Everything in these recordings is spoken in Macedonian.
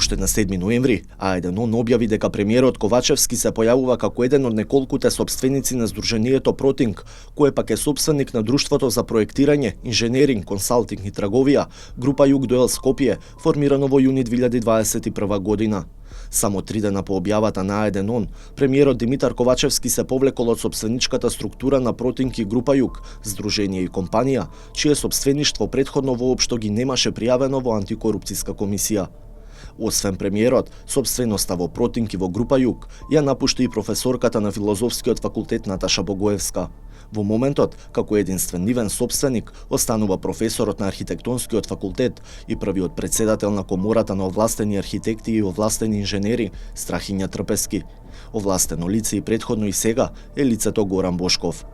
Уште на 7 ноември, А1 објави дека премиерот Ковачевски се појавува како еден од неколкуте сопственици на Сдруженијето Протинг, кое пак е сопственик на Друштвото за проектирање, инженеринг, консалтинг и трговија, група Југ Дуел Скопје, формирано во јуни 2021 година. Само 3 дена по објавата на А1, премиерот Димитар Ковачевски се повлекол од сопственичката структура на Протинг и група Југ, здружение и компанија, чие сопствеништво претходно воопшто ги немаше пријавено во антикорупцијска комисија. Освен премиерот, сопственоста во Протинг и во група Југ ја напушти и професорката на Филозофскиот факултет Наташа Богоевска. Во моментот, како единствен нивен сопственик, останува професорот на Архитектонскиот факултет и првиот председател на Комората на овластени архитекти и овластени инженери Страхиња Трпески. Овластено лице и претходно и сега е лицето Горан Бошков.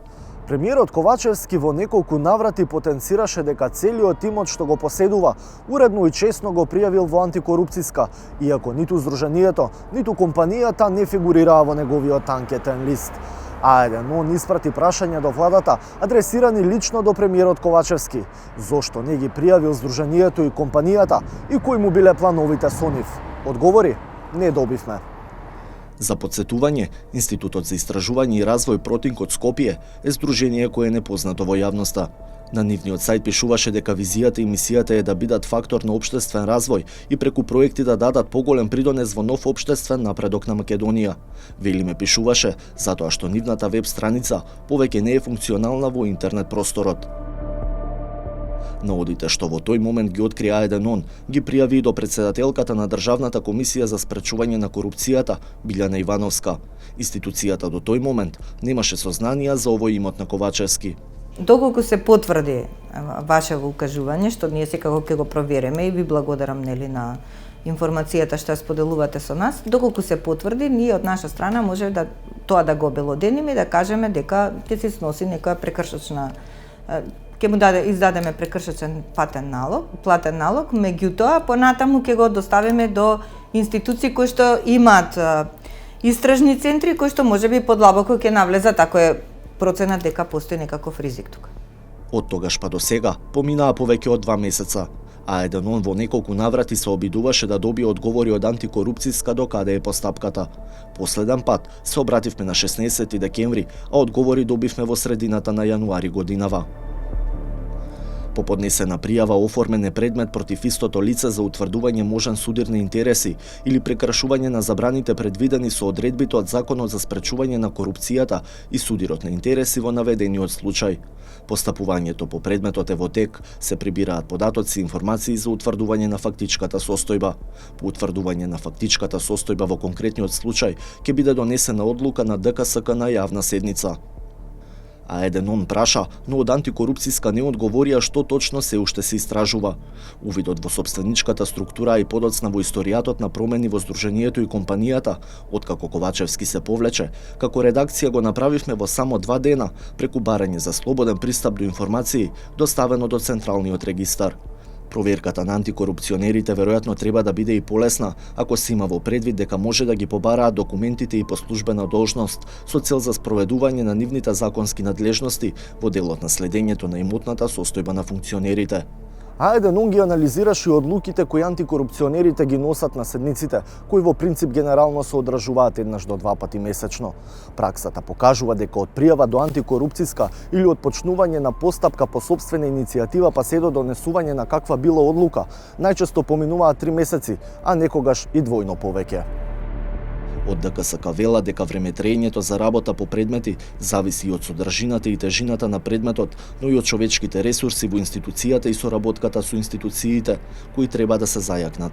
Премиерот Ковачевски во неколку наврати потенцираше дека целиот имот што го поседува уредно и честно го пријавил во антикорупцијска, иако ниту Сдруженијето, ниту компанијата не фигурираа во неговиот анкетен лист. А1 испрати прашања до владата, адресирани лично до премиерот Ковачевски. Зошто не ги пријавил Сдруженијето и компанијата и кои му биле плановите со нив? Одговори не добивме. За подсетување, Институтот за истражување и развој Протинг од Скопје е здружение кое е непознато во јавноста. На нивниот сајт пишуваше дека визијата и мисијата е да бидат фактор на општествен развој и преку проекти да дадат поголем придонес во нов општествен напредок на Македонија. Велиме пишуваше, затоа што нивната веб страница повеќе не е функционална во интернет просторот. Наводите што во тој момент ги откри А1 ги пријави и до председателката на Државната комисија за спречување на корупцијата Билјана Ивановска. Институцијата до тој момент немаше сознанија за овој имот на Ковачевски. Доколку се потврди вашево укажување, што ние секако ќе го провериме и ви благодарам на информацијата што ја споделувате со нас, доколку се потврди, ние од наша страна може да тоа да го обелодениме и да кажеме дека ќе се сноси некоја прекршочна ќе му издадеме прекршочен платен налог, меѓутоа понатаму ќе го доставиме до институции кои што имаат истражни центри кои што можеби подлабоко ќе навлезат ако е проценат дека постои некаков ризик тука. Од тогаш па до сега поминаа повеќе од 2 месеца. А1 во неколку наврати се обидуваше да добие одговори од антикорупцијска до каде е постапката. Последен пат се обративме на 16 декември, а одговори добивме во средината на јануари годинава. По поднесена пријава оформен е предмет против истото лице за утврдување можен судир на интереси или прекршување на забраните предвидени со одредбите од Законот за спречување на корупцијата и судирот на интереси во наведениот случај. Постапувањето по предметот е во тек, се прибираат податоци и информации за утврдување на фактичката состојба. По утврдување на фактичката состојба во конкретниот случај ќе биде донесена одлука на ДКСК на јавна седница. А1 праша, но од антикорупцијска не одговорија што точно се уште се истражува. Увидот во сопственичката структура и подоцна во историјатот на промени во Сдруженијето и компанијата, откако Ковачевски се повлече, како редакција го направивме во само 2 дена преку барање за слободен пристап до информации, доставено до Централниот регистар. Проверката на антикорупционерите веројатно треба да биде и полесна, ако се има во предвид дека може да ги побараат документите и по службена должност, со цел за спроведување на нивните законски надлежности во делот на следењето на имотната состојба на функционерите. А1 ги анализираше и одлуките кои антикорупционерите ги носат на седниците, кои во принцип генерално се одржуваат еднаш до 2 пати месечно. Праксата покажува дека од пријава до антикорупцијска или од почнување на постапка по сопствена иницијатива па се до донесување на каква била одлука, најчесто поминуваат 3 месеци, а некогаш и двојно повеќе. Од ДКСК вела дека времетрењето за работа по предмети зависи и од содржината и тежината на предметот, но и од човечките ресурси во институцијата и соработката со институциите, кои треба да се зајакнат.